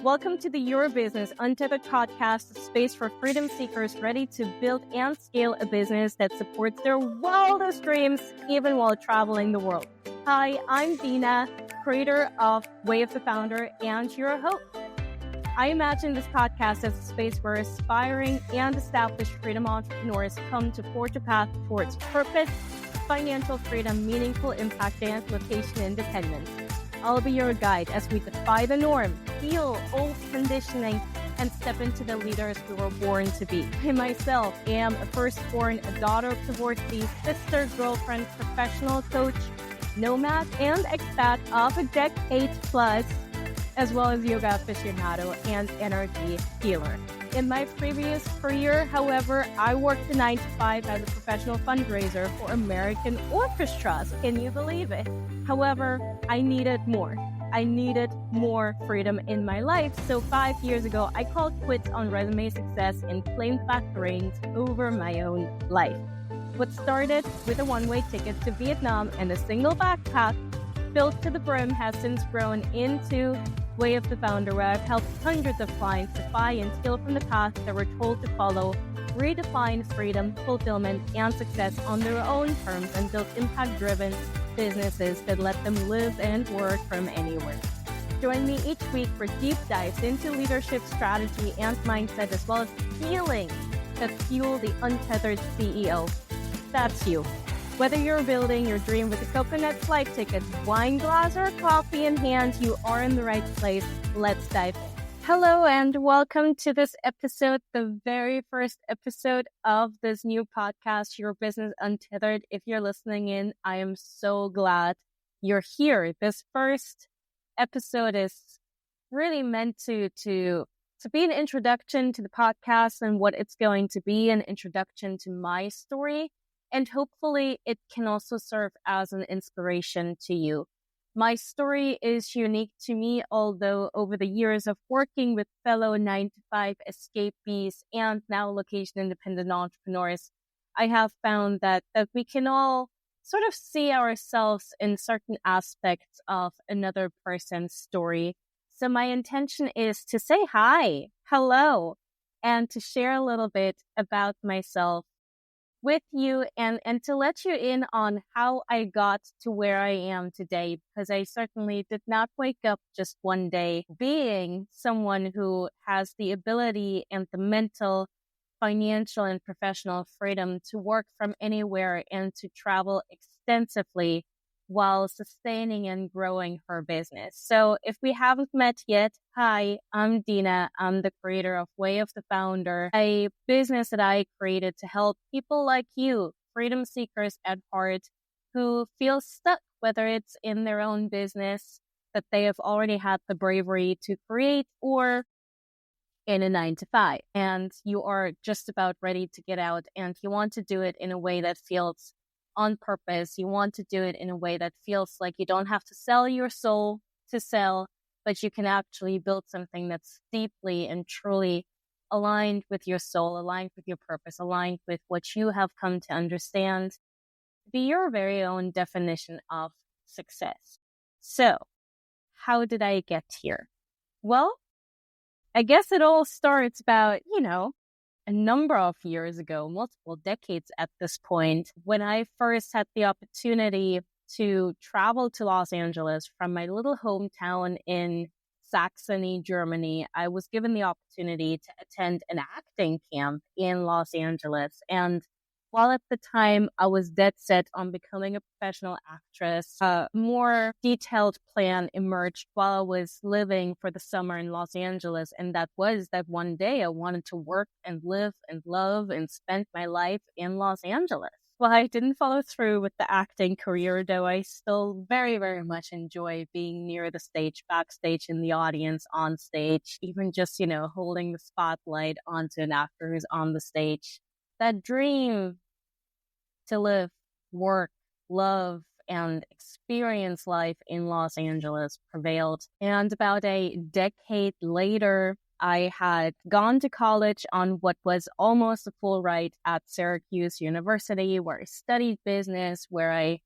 Welcome to the Your Business Untethered podcast, a space for freedom seekers ready to build and scale a business that supports their wildest dreams, even while traveling the world. Hi, I'm Dina, creator of Way of the Founder and your host. I imagine this podcast as a space where aspiring and established freedom entrepreneurs come to forge a path towards purpose, financial freedom, meaningful impact, and location independence. I'll be your guide as we defy the norm, heal old conditioning, and step into the leaders we were born to be. I myself am a firstborn, a daughter of divorcee, sister, girlfriend, professional coach, nomad, and expat of a decade plus, as well as yoga aficionado and energy healer. In my previous career, however, I worked a 9-to-5 as a professional fundraiser for American orchestras. Can you believe it? However, I needed more. I needed more freedom in my life. So 5 years ago, I called quits on resume success and claimed back the reins over my own life. What started with a one-way ticket to Vietnam and a single backpack filled to the brim has since grown into Way of the Founder, where I've helped hundreds of clients defy and steal from the path they were told to follow, redefine freedom, fulfillment, and success on their own terms, and build impact-driven businesses that let them live and work from anywhere. Join me each week for deep dives into leadership, strategy, and mindset, as well as healing that fuel the untethered CEO. That's you. Whether you're building your dream with a coconut flight ticket, wine glass, or coffee in hand, you are in the right place. Let's dive in. Hello and welcome to this episode, the very first episode of this new podcast, Your Business Untethered. If you're listening in, I am so glad you're here. This first episode is really meant to be an introduction to the podcast and what it's going to be, an introduction to my story. And hopefully it can also serve as an inspiration to you. My story is unique to me, although over the years of working with fellow 9-to-5 escapees and now location-independent entrepreneurs, I have found that we can all sort of see ourselves in certain aspects of another person's story. So my intention is to say hi, hello, and to share a little bit about myself with you and to let you in on how I got to where I am today, because I certainly did not wake up just one day being someone who has the ability and the mental, financial, and professional freedom to work from anywhere and to travel extensively while sustaining and growing her business. So if we haven't met yet, hi, I'm Dina. I'm the creator of Way of the Founder, a business that I created to help people like you, freedom seekers at heart, who feel stuck, whether it's in their own business that they have already had the bravery to create or in a 9-to-5. And you are just about ready to get out and you want to do it in a way that feels on purpose. You want to do it in a way that feels like you don't have to sell your soul to sell, but you can actually build something that's deeply and truly aligned with your soul, aligned with your purpose, aligned with what you have come to understand to be your very own definition of success. So, how did I get here? Well, I guess it all starts about, a number of years ago, multiple decades at this point, when I first had the opportunity to travel to Los Angeles from my little hometown in Saxony, Germany. I was given the opportunity to attend an acting camp in Los Angeles. And while at the time I was dead set on becoming a professional actress, a more detailed plan emerged while I was living for the summer in Los Angeles. And that was that one day I wanted to work and live and love and spend my life in Los Angeles. Well, I didn't follow through with the acting career, though I still very, very much enjoy being near the stage, backstage, in the audience, on stage, even just, holding the spotlight onto an actor who's on the stage. That dream to live, work, love, and experience life in Los Angeles prevailed. And about a decade later, I had gone to college on what was almost a full ride at Syracuse University, where I studied business, where I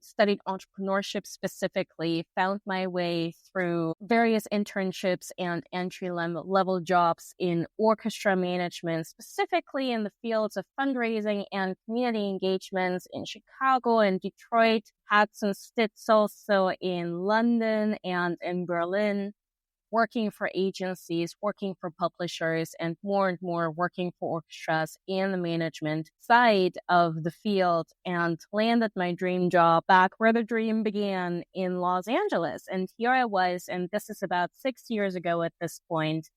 studied entrepreneurship specifically, found my way through various internships and entry-level jobs in orchestra management, specifically in the fields of fundraising and community engagements in Chicago and Detroit. Had some stints also in London and in Berlin, working for agencies, working for publishers, and more working for orchestras in the management side of the field, and landed my dream job back where the dream began in Los Angeles. And here I was, and this is about 6 years ago at this point.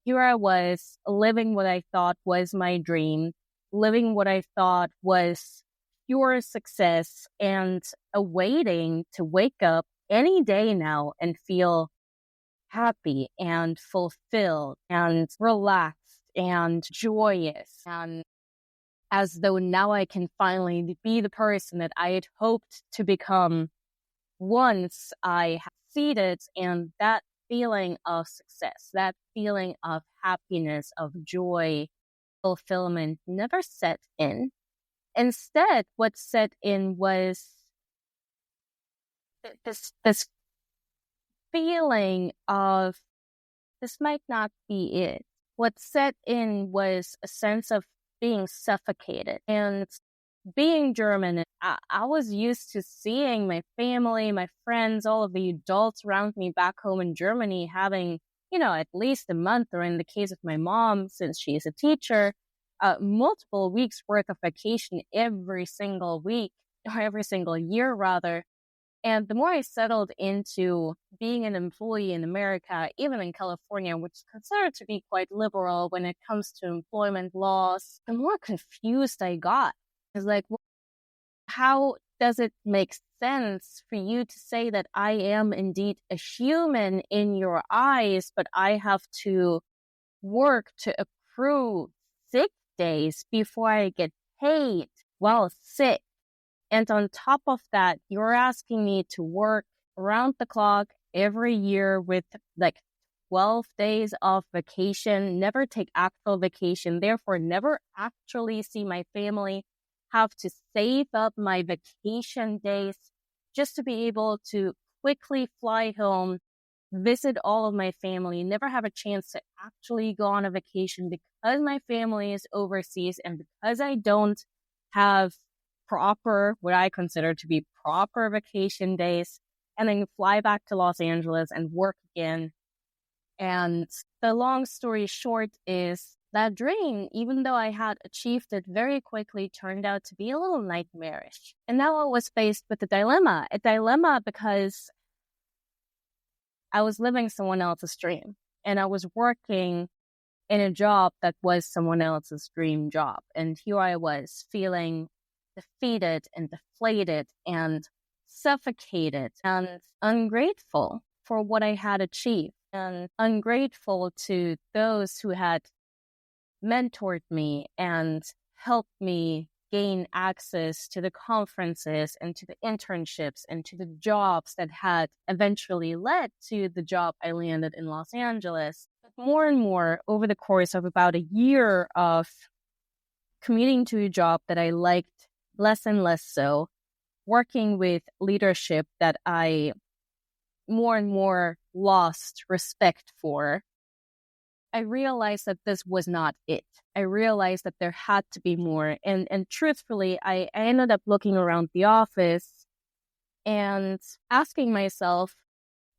Here I was living what I thought was my dream, living what I thought was pure success, and awaiting to wake up any day now and feel happy and fulfilled and relaxed and joyous, and as though now I can finally be the person that I had hoped to become once I had succeeded. And that feeling of success, that feeling of happiness, of joy, fulfillment never set in. Instead, what set in was this feeling of this might not be it. What set in was a sense of being suffocated. And being German, I was used to seeing my family, my friends, all of the adults around me back home in Germany having, at least a month, or in the case of my mom, since she is a teacher, multiple weeks worth of vacation every single week, or every single year rather. And the more I settled into being an employee in America, even in California, which is considered to be quite liberal when it comes to employment laws, the more confused I got. It's like, well, how does it make sense for you to say that I am indeed a human in your eyes, but I have to work to accrue sick days before I get paid while sick? And on top of that, you're asking me to work around the clock every year with like 12 days of vacation, never take actual vacation, therefore never actually see my family, have to save up my vacation days just to be able to quickly fly home, visit all of my family, never have a chance to actually go on a vacation because my family is overseas and because I don't have proper, what I consider to be proper vacation days, and then fly back to Los Angeles and work again. And the long story short is that dream, even though I had achieved it very quickly, turned out to be a little nightmarish. And now I was faced with a dilemma because I was living someone else's dream, and I was working in a job that was someone else's dream job. And here I was feeling defeated and deflated and suffocated and ungrateful for what I had achieved, and ungrateful to those who had mentored me and helped me gain access to the conferences and to the internships and to the jobs that had eventually led to the job I landed in Los Angeles. But more and more, over the course of about a year of commuting to a job that I liked less and less so, working with leadership that I more and more lost respect for, I realized that this was not it. I realized that there had to be more. And truthfully, I ended up looking around the office and asking myself,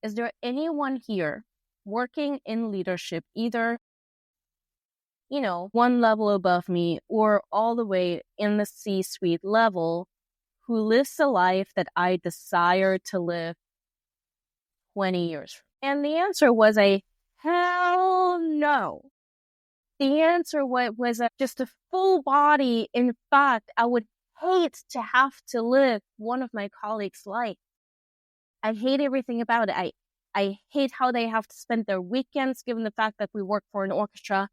is there anyone here working in leadership, either one level above me or all the way in the C-suite level, who lives a life that I desire to live 20 years from? And the answer was a hell no. The answer was just a full body. In fact, I would hate to have to live one of my colleagues' life. I hate everything about it. I hate how they have to spend their weekends, given the fact that we work for an orchestra.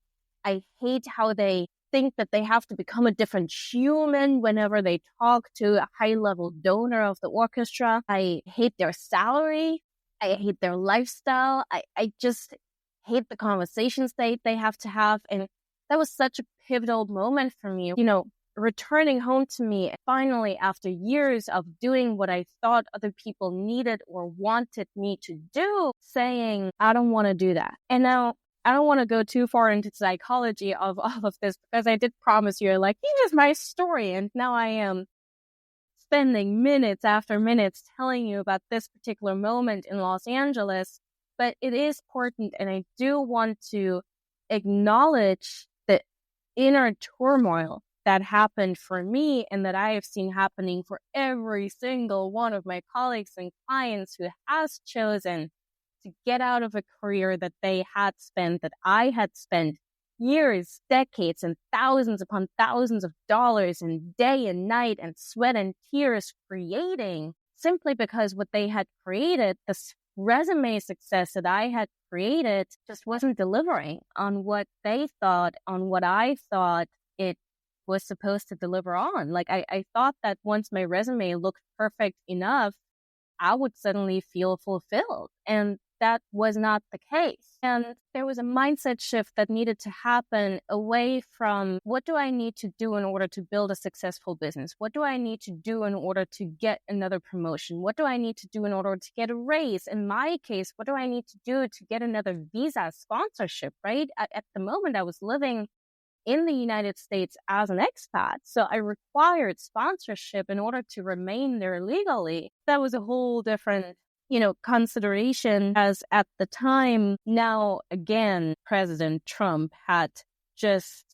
I hate how they think that they have to become a different human whenever they talk to a high-level donor of the orchestra. I hate their salary. I hate their lifestyle. I just hate the conversations they have to have. And that was such a pivotal moment for me. returning home to me finally after years of doing what I thought other people needed or wanted me to do, saying, I don't want to do that. And now I don't want to go too far into psychology of all of this, because I did promise you, like, here's my story. And now I am spending minutes after minutes telling you about this particular moment in Los Angeles. But it is important, and I do want to acknowledge the inner turmoil that happened for me and that I have seen happening for every single one of my colleagues and clients who has chosen to get out of a career that they had spent, that I had spent years, decades, and thousands upon thousands of dollars and day and night and sweat and tears creating, simply because what they had created, this resume success that I had created, just wasn't delivering on what they thought, on what I thought it was supposed to deliver on. Like, I thought that once my resume looked perfect enough, I would suddenly feel fulfilled. And that was not the case. And there was a mindset shift that needed to happen away from, what do I need to do in order to build a successful business? What do I need to do in order to get another promotion? What do I need to do in order to get a raise? In my case, what do I need to do to get another visa sponsorship, right? At the moment, I was living in the United States as an expat. So I required sponsorship in order to remain there legally. That was a whole different, consideration, as at the time, now again, President Trump had just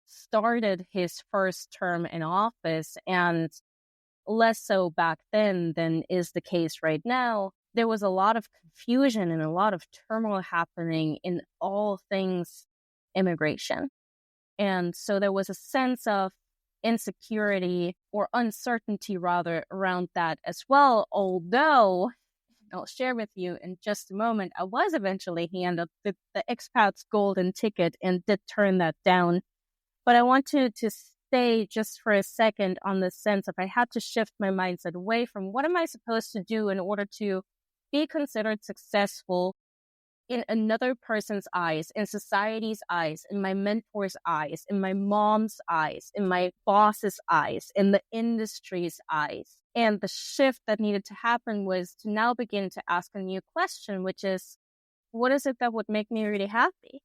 started his first term in office, and less so back then than is the case right now. There was a lot of confusion and a lot of turmoil happening in all things immigration. And so there was a sense of insecurity, or uncertainty rather, around that as well. Although, I'll share with you in just a moment, I was eventually handed the expat's golden ticket and did turn that down. But I want to stay just for a second on the sense of, I had to shift my mindset away from what am I supposed to do in order to be considered successful in another person's eyes, in society's eyes, in my mentor's eyes, in my mom's eyes, in my boss's eyes, in the industry's eyes. And the shift that needed to happen was to now begin to ask a new question, which is, what is it that would make me really happy?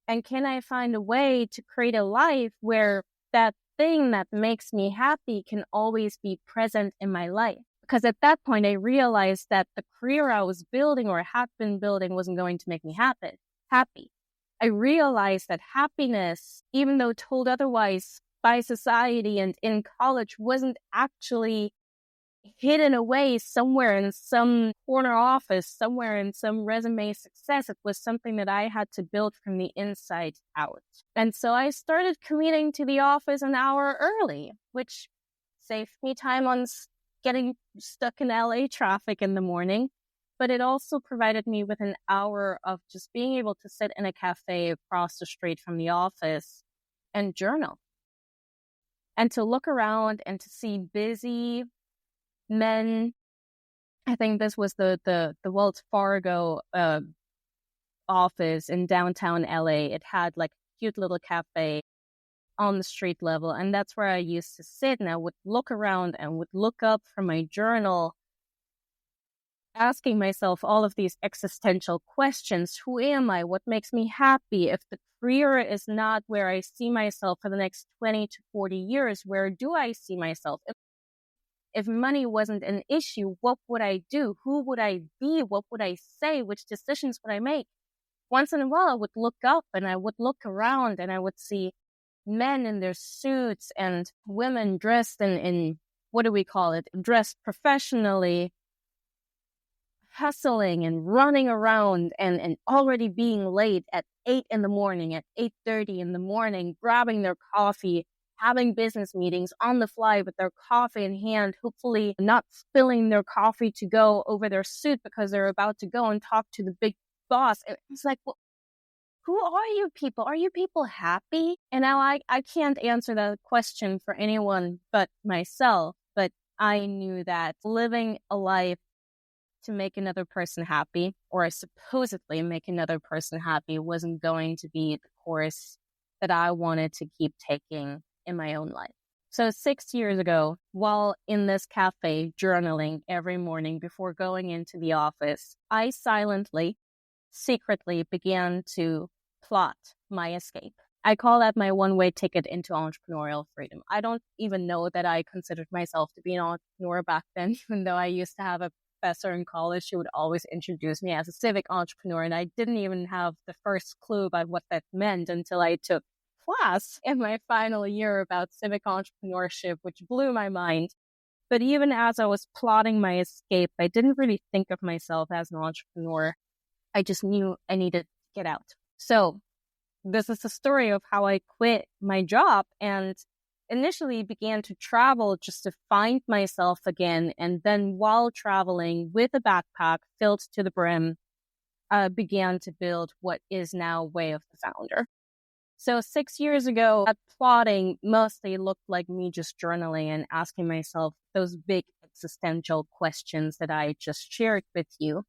And can I find a way to create a life where that thing that makes me happy can always be present in my life? Because at that point, I realized that the career I was building or had been building wasn't going to make me happy. I realized that happiness, even though told otherwise by society and in college, wasn't actually hidden away somewhere in some corner office, somewhere in some resume success. It was something that I had to build from the inside out. And so I started commuting to the office an hour early, which saved me time on getting stuck in LA traffic in the morning. But it also provided me with an hour of just being able to sit in a cafe across the street from the office and journal. And to look around and to see busy men. I think this was the Wells Fargo office in downtown LA. It had like a cute little cafe on the street level. And that's where I used to sit, and I would look around and would look up from my journal, asking myself all of these existential questions. Who am I? What makes me happy? If the career is not where I see myself for the next 20 to 40 years, where do I see myself? If money wasn't an issue, what would I do? Who would I be? What would I say? Which decisions would I make? Once in a while, I would look up and I would look around and I would see men in their suits and women dressed in what do we call it? Dressed professionally, hustling and running around and already being late at 8 in the morning, at 8:30 in the morning, grabbing their coffee, having business meetings on the fly with their coffee in hand, hopefully not spilling their coffee to go over their suit because they're about to go and talk to the big boss. It's like, well, who are you people? Are you people happy? And now I can't answer that question for anyone but myself, but I knew that living a life to make another person happy, or supposedly make another person happy, wasn't going to be the course that I wanted to keep taking in my own life. So 6 years ago, while in this cafe journaling every morning before going into the office, I silently, secretly began to plot my escape. I call that my one-way ticket into entrepreneurial freedom. I don't even know that I considered myself to be an entrepreneur back then, even though I used to have a professor in college who would always introduce me as a civic entrepreneur, and I didn't even have the first clue about what that meant until I took class in my final year about civic entrepreneurship, which blew my mind. But even as I was plotting my escape, I didn't really think of myself as an entrepreneur. I just knew I needed to get out. So this is the story of how I quit my job and initially began to travel just to find myself again. And then while traveling with a backpack filled to the brim, began to build what is now Way of the Founder. So 6 years ago, that plotting mostly looked like me just journaling and asking myself those big existential questions that I just shared with you.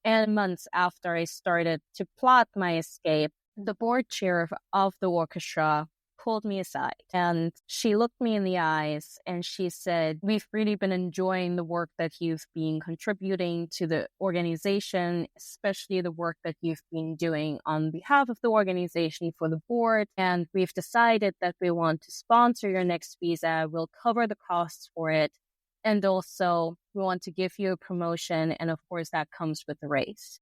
And months after I started to plot my escape, the board chair of the orchestra pulled me aside and she looked me in the eyes and she said, "We've really been enjoying the work that you've been contributing to the organization, especially the work that you've been doing on behalf of the organization for the board. And we've decided that we want to sponsor your next visa. We'll cover the costs for it. And also we want to give you a promotion. And of course that comes with the raise."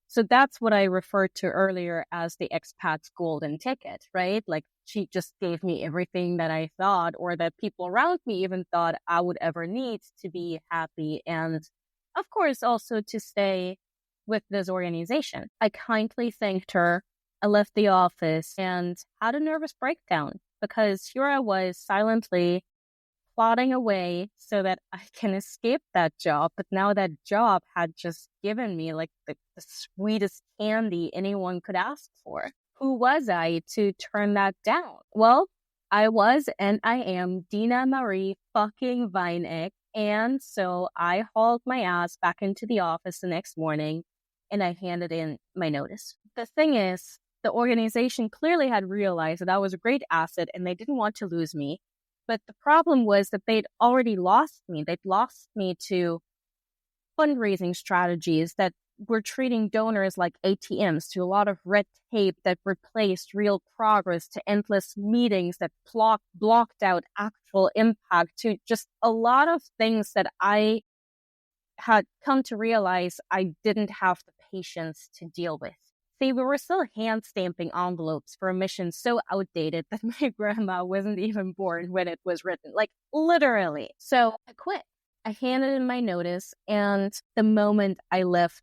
So that's what I referred to earlier as the expat's golden ticket, right? Like she just gave me everything that I thought or that people around me even thought I would ever need to be happy. And of course, also to stay with this organization. I kindly thanked her. I left the office and had a nervous breakdown because here I was silently plotting away so that I can escape that job. But now that job had just given me like the sweetest candy anyone could ask for. Who was I to turn that down? Well, I was and I am Dina Marie fucking Weineck. And so I hauled my ass back into the office the next morning and I handed in my notice. The thing is, the organization clearly had realized that I was a great asset and they didn't want to lose me. But the problem was that they'd already lost me. They'd lost me to fundraising strategies that were treating donors like ATMs, to a lot of red tape that replaced real progress, to endless meetings that blocked out actual impact, to just a lot of things that I had come to realize I didn't have the patience to deal with. See, we were still hand stamping envelopes for a mission so outdated that my grandma wasn't even born when it was written, like literally. So I quit. I handed in my notice, and the moment I left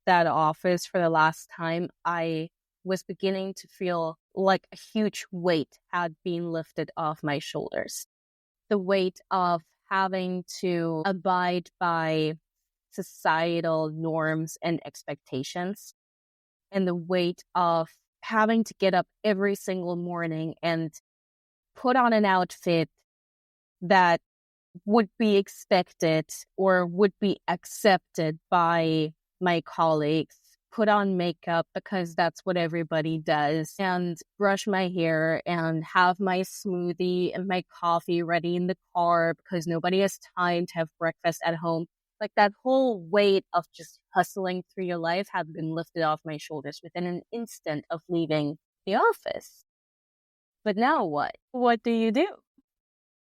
that office for the last time, I was beginning to feel like a huge weight had been lifted off my shoulders. The weight of having to abide by societal norms and expectations, and the weight of having to get up every single morning and put on an outfit that would be expected or would be accepted by my colleagues, put on makeup because that's what everybody does, and brush my hair and have my smoothie and my coffee ready in the car because nobody has time to have breakfast at home. Like that whole weight of just hustling through your life had been lifted off my shoulders within an instant of leaving the office. But now what? What do you do?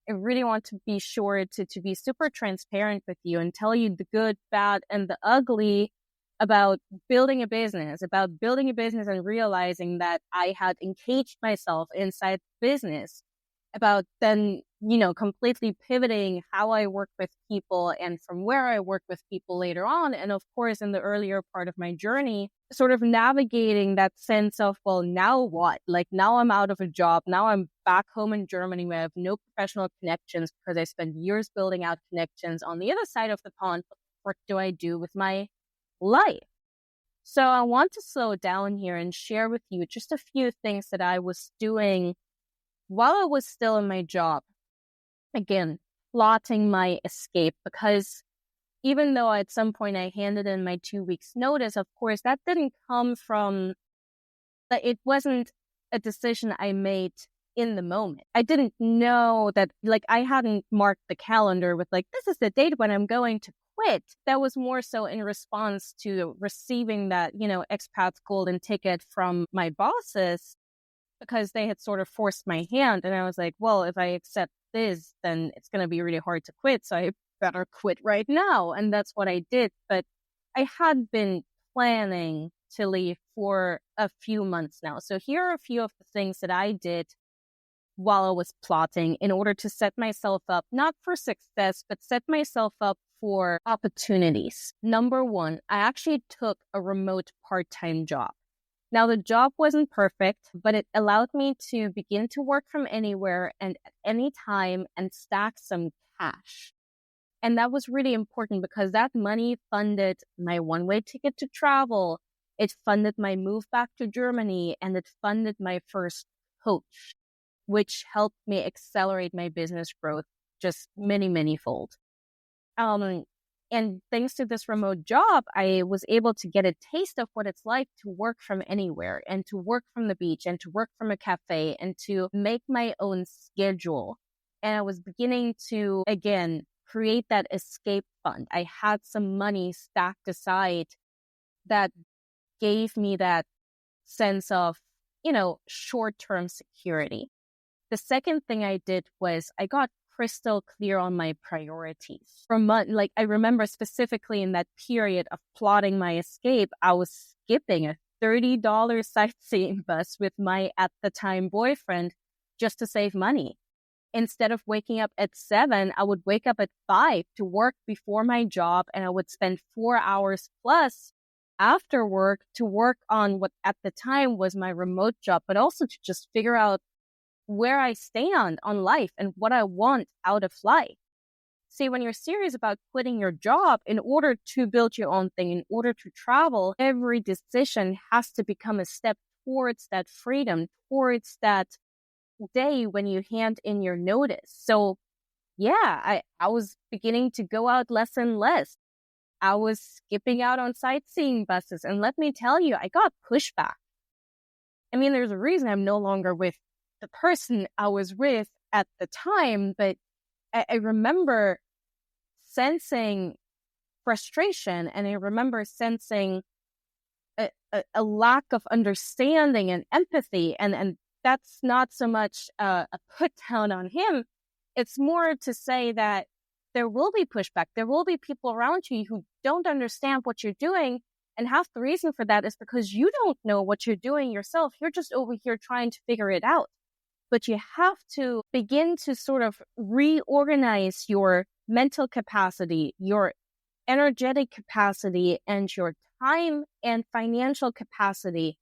I really want to be sure to be super transparent with you and tell you the good, bad, and the ugly about building a business and realizing that I had encaged myself inside business, about then, completely pivoting how I work with people and from where I work with people later on. And of course, in the earlier part of my journey, sort of navigating that sense of, well, now what? Like now I'm out of a job. Now I'm back home in Germany where I have no professional connections because I spent years building out connections on the other side of the pond. What do I do with my life? So I want to slow down here and share with you just a few things that I was doing while I was still in my job. Again, plotting my escape, because even though at some point I handed in my 2 weeks notice, of course, that didn't come from, it wasn't a decision I made in the moment. I didn't know that, like, I hadn't marked the calendar with like, this is the date when I'm going to quit. That was more so in response to receiving that, expat's golden ticket from my bosses, because they had sort of forced my hand. And I was like, well, if I accept this, then it's going to be really hard to quit. So I better quit right now. And that's what I did. But I had been planning to leave for a few months now. So here are a few of the things that I did while I was plotting in order to set myself up, not for success, but set myself up for opportunities. Number one, I actually took a remote part-time job. Now, the job wasn't perfect, but it allowed me to begin to work from anywhere and at any time and stack some cash. And that was really important because that money funded my one-way ticket to travel. It funded my move back to Germany, and it funded my first coach, which helped me accelerate my business growth just many, many fold. And thanks to this remote job, I was able to get a taste of what it's like to work from anywhere and to work from the beach and to work from a cafe and to make my own schedule. And I was beginning to, again, create that escape fund. I had some money stacked aside that gave me that sense of, short-term security. The second thing I did was I got crystal clear on my priorities. I remember specifically in that period of plotting my escape, I was skipping a $30 sightseeing bus with my, at the time, boyfriend just to save money. Instead of waking up at 7, I would wake up at 5 to work before my job, and I would spend 4 hours plus after work to work on what at the time was my remote job, but also to just figure out where I stand on life and what I want out of life. See, when you're serious about quitting your job in order to build your own thing, in order to travel, every decision has to become a step towards that freedom, towards that day when you hand in your notice. So yeah, I was beginning to go out less and less. I was skipping out on sightseeing buses. And let me tell you, I got pushback. I mean, there's a reason I'm no longer with the person I was with at the time, but I remember sensing frustration, and I remember sensing a lack of understanding and empathy, and that's not so much a put down on him. It's more to say that there will be pushback. There will be people around you who don't understand what you're doing, and half the reason for that is because you don't know what you're doing yourself. You're just over here trying to figure it out. But you have to begin to sort of reorganize your mental capacity, your energetic capacity, and your time and financial capacity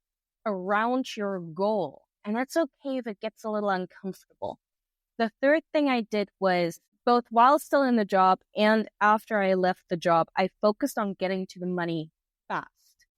around your goal. And that's okay if it gets a little uncomfortable. The third thing I did was, both while still in the job and after I left the job, I focused on getting to the money fast.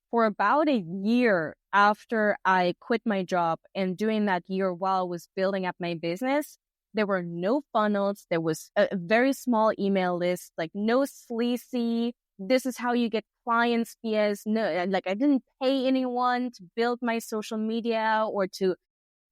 For about a year after I quit my job, and doing that year while I was building up my business, there were no funnels. There was a very small email list, like no sleazy, this is how you get clients BS. No, like I didn't pay anyone to build my social media or to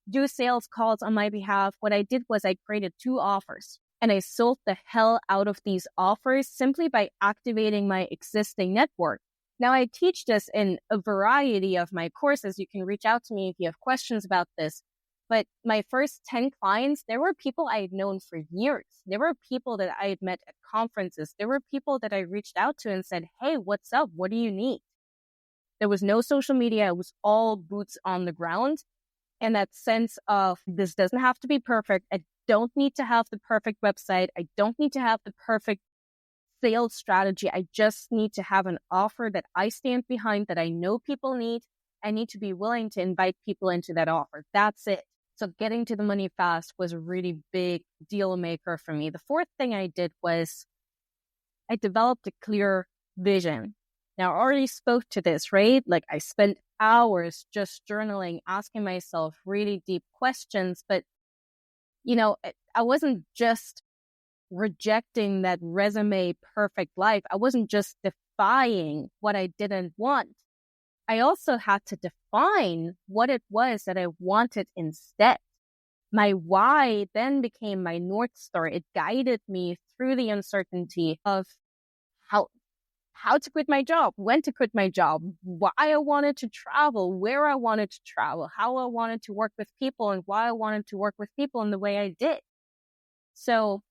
do sales calls on my behalf. What I did was I created 2 offers, and I sold the hell out of these offers simply by activating my existing network. Now, I teach this in a variety of my courses. You can reach out to me if you have questions about this. But my first 10 clients, there were people I had known for years. There were people that I had met at conferences. There were people that I reached out to and said, hey, what's up? What do you need? There was no social media. It was all boots on the ground. And that sense of, this doesn't have to be perfect. I don't need to have the perfect website. I don't need to have the perfect sales strategy. I just need to have an offer that I stand behind, that I know people need. I need to be willing to invite people into that offer. That's it. So getting to the money fast was a really big deal maker for me. The fourth thing I did was I developed a clear vision. Now, I already spoke to this, right? Like, I spent hours just journaling, asking myself really deep questions. But, I wasn't just rejecting that resume perfect life. I wasn't just defying what I didn't want. I also had to define what it was that I wanted instead. My why then became my North Star. It guided me through the uncertainty of how to quit my job, when to quit my job, why I wanted to travel, where I wanted to travel, how I wanted to work with people, and why I wanted to work with people in the way I did. So,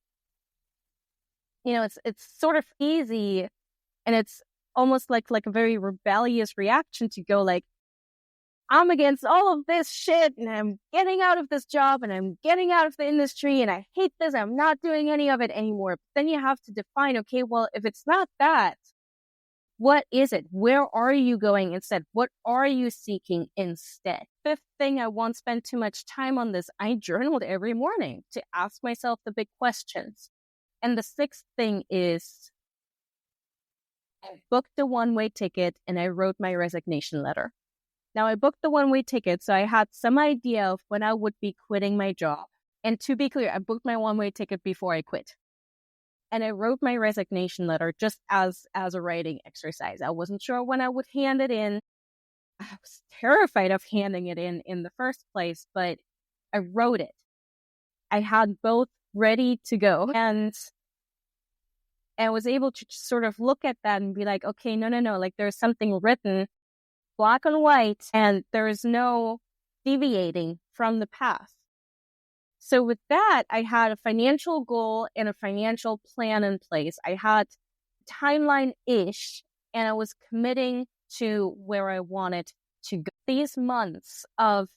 it's sort of easy, and it's almost like a very rebellious reaction to go like, I'm against all of this shit, and I'm getting out of this job, and I'm getting out of the industry, and I hate this, I'm not doing any of it anymore. But then you have to define, okay, well, if it's not that, what is it? Where are you going instead? What are you seeking instead? Fifth thing, I won't spend too much time on this. I journaled every morning to ask myself the big questions. And the sixth thing is I booked the one-way ticket and I wrote my resignation letter. Now, I booked the one-way ticket, so I had some idea of when I would be quitting my job. And to be clear, I booked my one-way ticket before I quit. And I wrote my resignation letter just as a writing exercise. I wasn't sure when I would hand it in. I was terrified of handing it in the first place, but I wrote it. I had both ready to go. And I was able to sort of look at that and be like, okay, no. Like there's something written black and white, and there is no deviating from the path. So with that, I had a financial goal and a financial plan in place. I had timeline-ish, and I was committing to where I wanted to go. These months of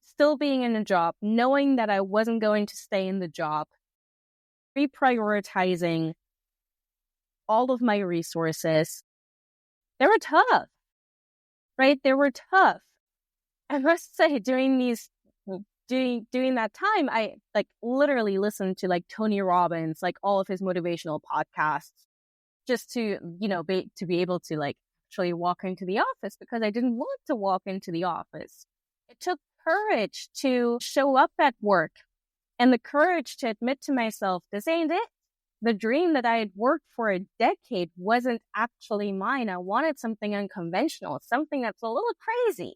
still being in a job, knowing that I wasn't going to stay in the job, reprioritizing all of my resources, they were tough, right? They were tough. I must say, during that time, I literally listened to Tony Robbins, all of his motivational podcasts, just to, to be able to actually walk into the office, because I didn't want to walk into the office. It took courage to show up at work and the courage to admit to myself, this ain't it. The dream that I had worked for a decade wasn't actually mine. I wanted something unconventional, something that's a little crazy.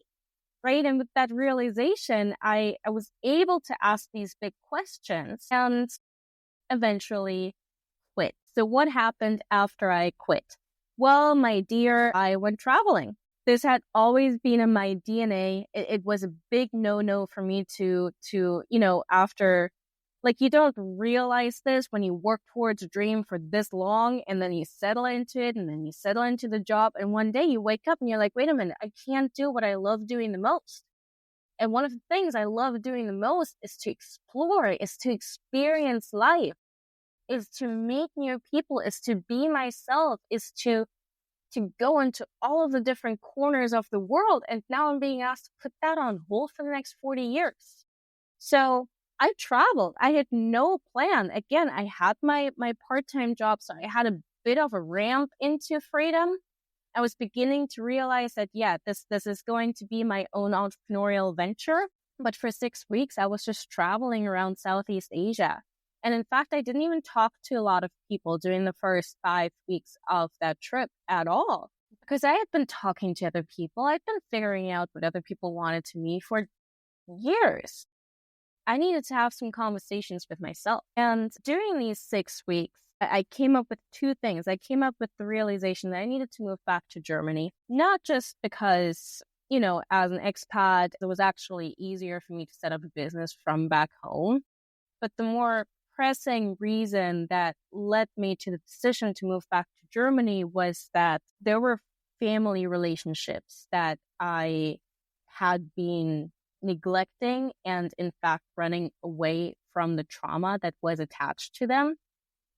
Right. And with that realization, I was able to ask these big questions and eventually quit. So what happened after I quit? Well, my dear, I went traveling. This had always been in my DNA. It was a big no-no for me to after, you don't realize this when you work towards a dream for this long, and then you settle into it, and then you settle into the job, and one day you wake up and you're like, wait a minute, I can't do what I love doing the most. And one of the things I love doing the most is to explore, is to experience life, is to meet new people, is to be myself, is to go into all of the different corners of the world. And now I'm being asked to put that on hold for the next 40 years. So I traveled. I had no plan. Again, I had my part-time job, so I had a bit of a ramp into freedom. I was beginning to realize that, this is going to be my own entrepreneurial venture. But for 6 weeks, I was just traveling around Southeast Asia. And in fact, I didn't even talk to a lot of people during the first 5 weeks of that trip at all, because I had been talking to other people. I'd been figuring out what other people wanted to me for years. I needed to have some conversations with myself. And during these 6 weeks, I came up with two things. I came up with the realization that I needed to move back to Germany, not just because, as an expat, it was actually easier for me to set up a business from back home, but the more pressing reason that led me to the decision to move back to Germany was that there were family relationships that I had been neglecting and, in fact, running away from the trauma that was attached to them,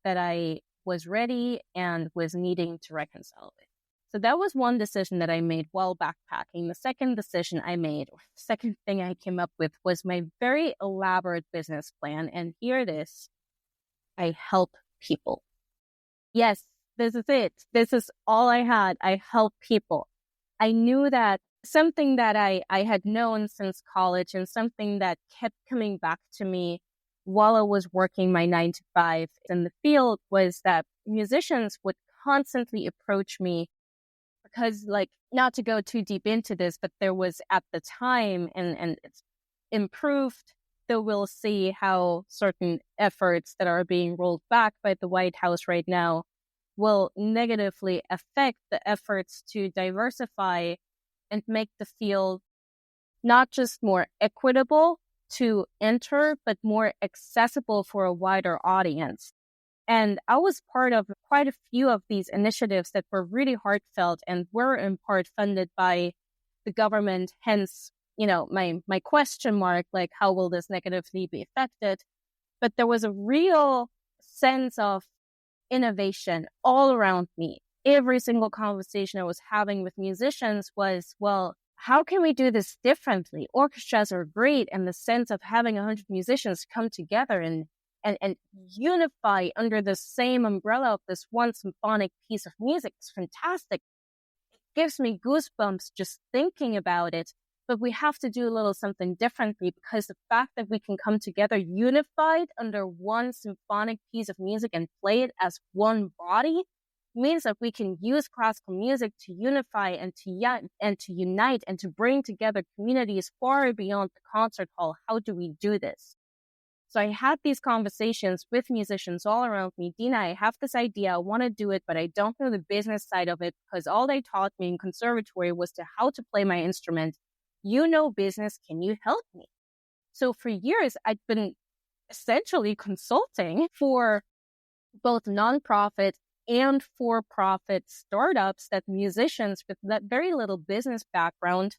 that I was ready and was needing to reconcile with. So that was one decision that I made while backpacking. The second decision I made, or the second thing I came up with, was my very elaborate business plan. And here it is. I help people. Yes, this is it. This is all I had. I help people. I knew that something that I had known since college, and something that kept coming back to me while I was working my 9-to-5 in the field, was that musicians would constantly approach me because, not to go too deep into this, but there was at the time, and it's improved though we'll see how certain efforts that are being rolled back by the White House right now will negatively affect the efforts to diversify and make the field not just more equitable to enter, but more accessible for a wider audience. And I was part of quite a few of these initiatives that were really heartfelt and were in part funded by the government. Hence, my question mark, like, how will this negatively be affected? But there was a real sense of innovation all around me. Every single conversation I was having with musicians was, well, how can we do this differently? Orchestras are great, and the sense of having 100 musicians come together and unify under the same umbrella of this one symphonic piece of music is fantastic. It gives me goosebumps just thinking about it. But we have to do a little something differently, because the fact that we can come together unified under one symphonic piece of music and play it as one body means that we can use classical music to unify and to unite and to bring together communities far beyond the concert hall. How do we do this? So I had these conversations with musicians all around me. Dina, I have this idea. I want to do it, but I don't know the business side of it, because all they taught me in conservatory was how to play my instrument. You know business. Can you help me? So for years, I'd been essentially consulting for both nonprofit and for-profit startups that musicians with that very little business background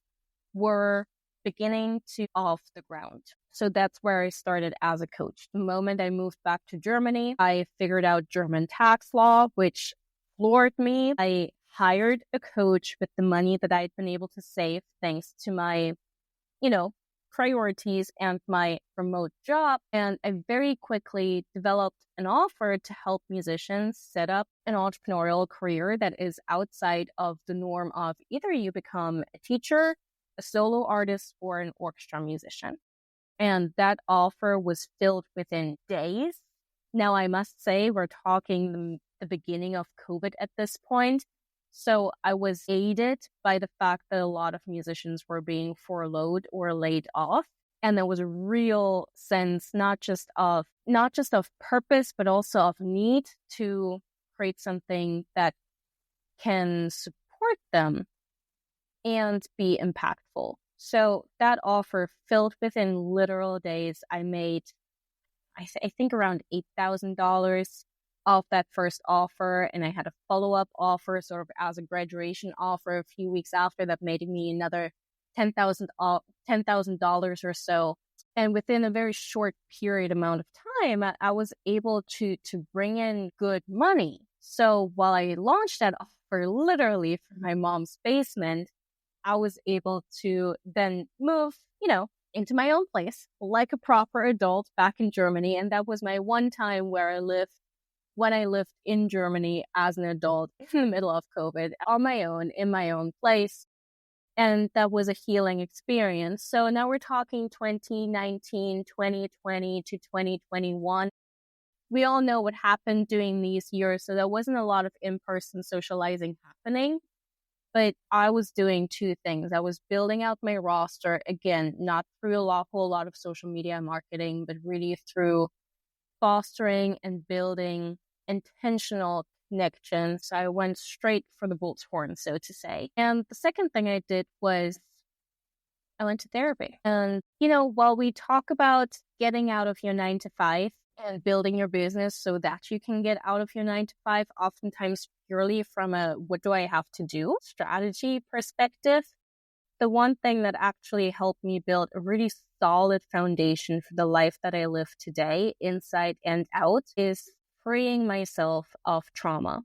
were beginning to off the ground. So that's where I started as a coach. The moment I moved back to Germany, I figured out German tax law, which floored me. I hired a coach with the money that I'd been able to save thanks to my, priorities and my remote job. And I very quickly developed an offer to help musicians set up an entrepreneurial career that is outside of the norm of either you become a teacher, a solo artist, or an orchestra musician. And that offer was filled within days. Now, I must say, we're talking the beginning of COVID at this point. So I was aided by the fact that a lot of musicians were being furloughed or laid off. And there was a real sense, not just of purpose, but also of need to create something that can support them and be impactful. So that offer filled within literal days. I made, I think, around $8,000 off that first offer. And I had a follow-up offer sort of as a graduation offer a few weeks after that made me another $10,000 or so. And within a very short period amount of time, I was able to bring in good money. So while I launched that offer literally from my mom's basement, I was able to then move, into my own place like a proper adult back in Germany. And that was my one time where when I lived in Germany as an adult in the middle of COVID on my own, in my own place. And that was a healing experience. So now we're talking 2019, 2020 to 2021. We all know what happened during these years. So there wasn't a lot of in-person socializing happening. But I was doing two things. I was building out my roster, again, not through a whole lot of social media marketing, but really through fostering and building intentional connections. So I went straight for the bull's horn, so to say. And the second thing I did was I went to therapy. And, while we talk about getting out of your 9-to-5 and building your business so that you can get out of your 9-to-5, oftentimes purely from a what do I have to do strategy perspective, the one thing that actually helped me build a really solid foundation for the life that I live today, inside and out, is freeing myself of trauma,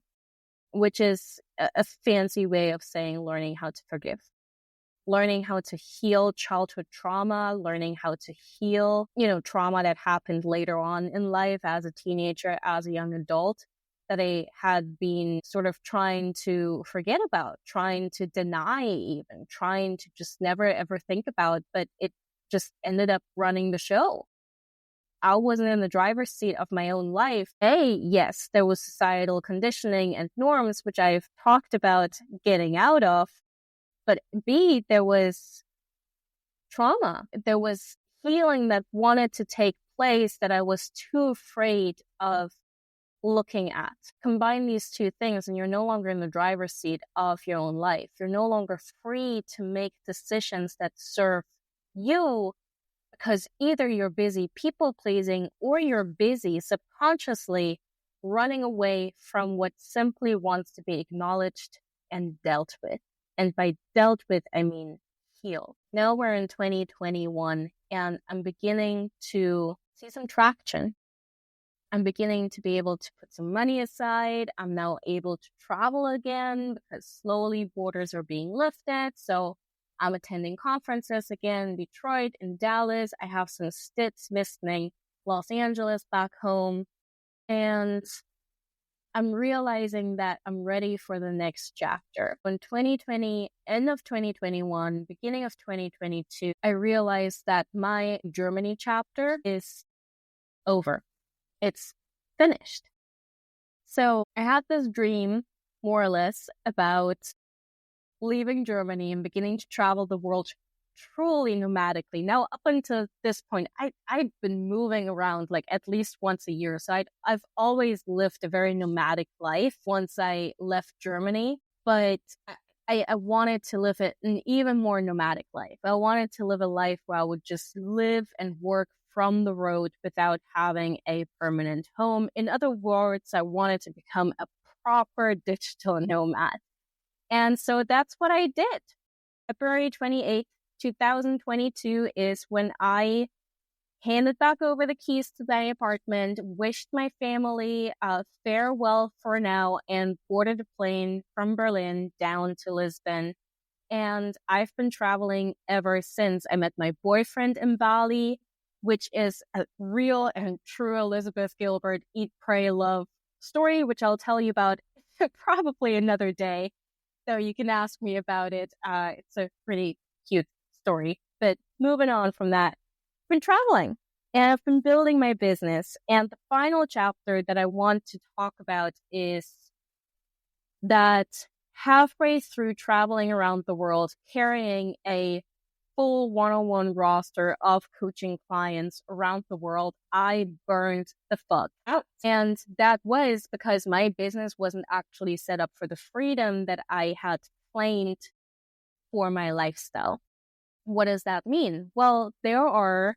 which is a fancy way of saying learning how to forgive, learning how to heal childhood trauma, learning how to heal, trauma that happened later on in life as a teenager, as a young adult, that I had been sort of trying to forget about, trying to deny even, trying to just never ever think about, but it just ended up running the show. I wasn't in the driver's seat of my own life. A, yes, there was societal conditioning and norms, which I've talked about getting out of. But B, there was trauma. There was healing that wanted to take place that I was too afraid of looking at. Combine these two things and you're no longer in the driver's seat of your own life. You're no longer free to make decisions that serve you because either you're busy people pleasing or you're busy subconsciously running away from what simply wants to be acknowledged and dealt with. And by dealt with, I mean heal. Now we're in 2021 and I'm beginning to see some traction. I'm beginning to be able to put some money aside. I'm now able to travel again because slowly borders are being lifted. So I'm attending conferences again in Detroit, in Dallas. I have some stints visiting Los Angeles back home. And I'm realizing that I'm ready for the next chapter. In 2020, end of 2021, beginning of 2022, I realized that my Germany chapter is over. It's finished. So I had this dream, more or less, about leaving Germany and beginning to travel the world truly nomadically. Now, up until this point, I've been moving around like at least once a year. So I've always lived a very nomadic life once I left Germany, but I wanted to live an even more nomadic life. I wanted to live a life where I would just live and work from the road without having a permanent home. In other words, I wanted to become a proper digital nomad. And so that's what I did. February 28th, 2022 is when I handed back over the keys to my apartment, wished my family farewell for now, and boarded a plane from Berlin down to Lisbon. And I've been traveling ever since. I met my boyfriend in Bali, which is a real and true Elizabeth Gilbert eat, pray, love story, which I'll tell you about probably another day. So you can ask me about it. It's a pretty cute story. But moving on from that, I've been traveling and I've been building my business. And the final chapter that I want to talk about is that halfway through traveling around the world, carrying a full one-on-one roster of coaching clients around the world, I burned the fuck out. And that was because my business wasn't actually set up for the freedom that I had planned for my lifestyle. What does that mean? Well, there are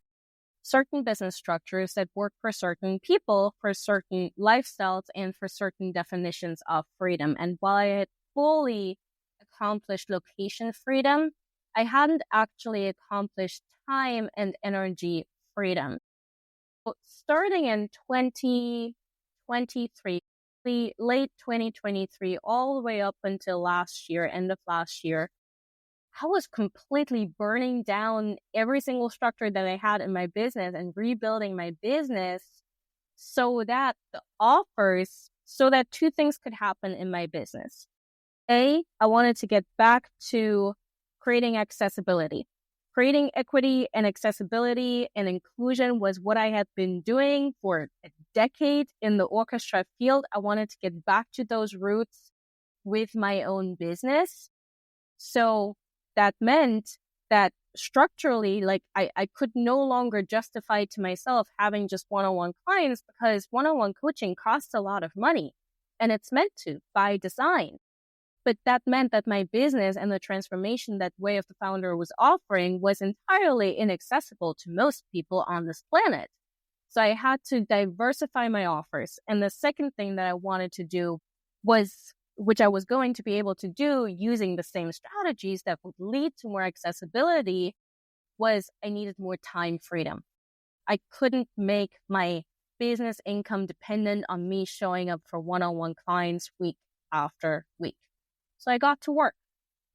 certain business structures that work for certain people, for certain lifestyles, and for certain definitions of freedom. And while I had fully accomplished location freedom, I hadn't actually accomplished time and energy freedom. So starting in 2023, late 2023, all the way up until last year, end of last year, I was completely burning down every single structure that I had in my business and rebuilding my business so that two things could happen in my business. I wanted to get back to creating accessibility. Creating equity and accessibility and inclusion was what I had been doing for a decade in the orchestra field. I wanted to get back to those roots with my own business. So that meant that structurally, I could no longer justify to myself having just one-on-one clients because one-on-one coaching costs a lot of money and it's meant to by design. But that meant that my business and the transformation that Way of the Founder was offering was entirely inaccessible to most people on this planet. So I had to diversify my offers. And the second thing that I wanted to do was, which I was going to be able to do using the same strategies that would lead to more accessibility, was I needed more time freedom. I couldn't make my business income dependent on me showing up for one-on-one clients week after week. So I got to work.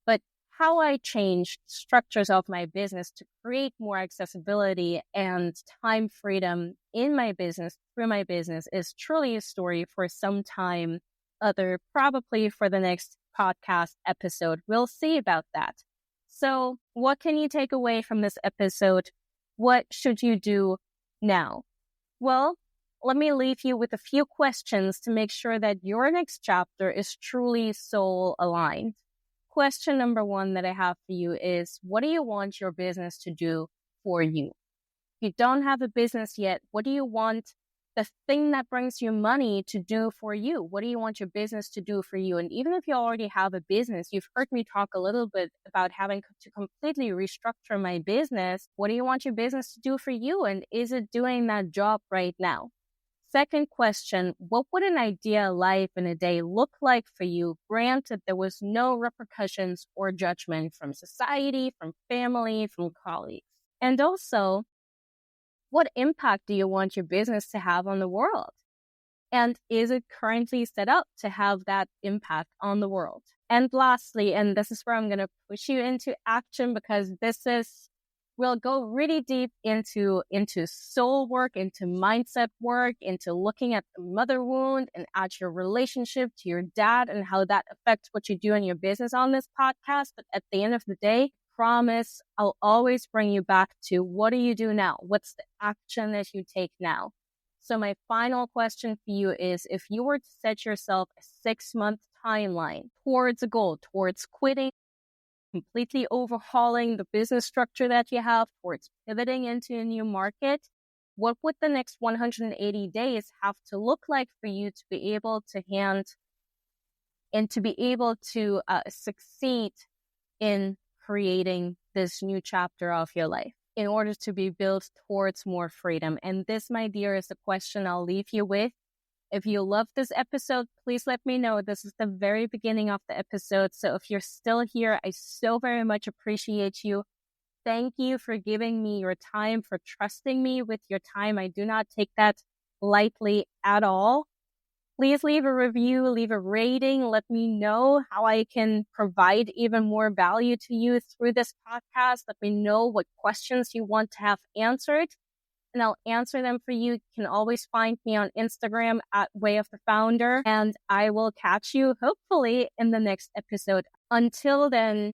But how I changed structures of my business to create more accessibility and time freedom in my business, through my business, is truly a story for some time other, probably for the next podcast episode. We'll see about that. So what can you take away from this episode? What should you do now? Well, let me leave you with a few questions to make sure that your next chapter is truly soul aligned. Question number one that I have for you is, what do you want your business to do for you? you don't have a business yet, what do you want the thing that brings you money to do for you? What do you want your business to do for you? And even if you already have a business, you've heard me talk a little bit about having to completely restructure my business. What do you want your business to do for you? And is it doing that job right now? Second question, what would an ideal life in a day look like for you, granted there was no repercussions or judgment from society, from family, from colleagues? And also, what impact do you want your business to have on the world? And is it currently set up to have that impact on the world? And lastly, and this is where I'm going to push you into action, because we'll go really deep into soul work, into mindset work, into looking at the mother wound and at your relationship to your dad and how that affects what you do in your business on this podcast. But at the end of the day, promise I'll always bring you back to, what do you do now? What's the action that you take now? So my final question for you is, if you were to set yourself a 6-month timeline towards a goal, towards quitting, completely overhauling the business structure that you have, towards pivoting into a new market, what would the next 180 days have to look like for you to be able to succeed in creating this new chapter of your life in order to be built towards more freedom? And this, my dear, is the question I'll leave you with. If you love this episode, please let me know. This is the very beginning of the episode. So if you're still here, I so very much appreciate you. Thank you for giving me your time, for trusting me with your time. I do not take that lightly at all. Please leave a review, leave a rating. Let me know how I can provide even more value to you through this podcast. Let me know what questions you want to have answered, and I'll answer them for you. You can always find me on Instagram at Way of the Founder, and I will catch you hopefully in the next episode. Until then,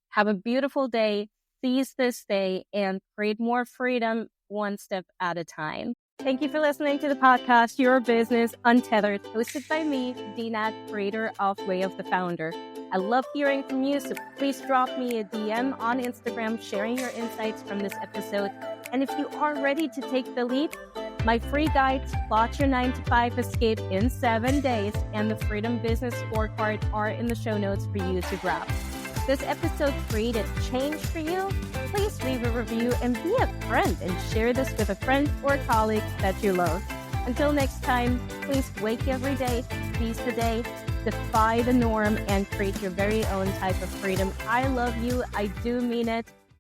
have a beautiful day, seize this day, and create more freedom one step at a time. Thank you for listening to the podcast, Your Business Untethered, hosted by me, Dina, creator of Way of the Founder. I love hearing from you, so please drop me a DM on Instagram sharing your insights from this episode. And if you are ready to take the leap, my free guide to plot your 9-to-5 escape in 7 days and the Freedom Business Scorecard are in the show notes for you to grab. This episode created change for you? Please leave a review and be a friend and share this with a friend or colleague that you love. Until next time, please wake every day, seize the day, defy the norm, and create your very own type of freedom. I love you. I do mean it.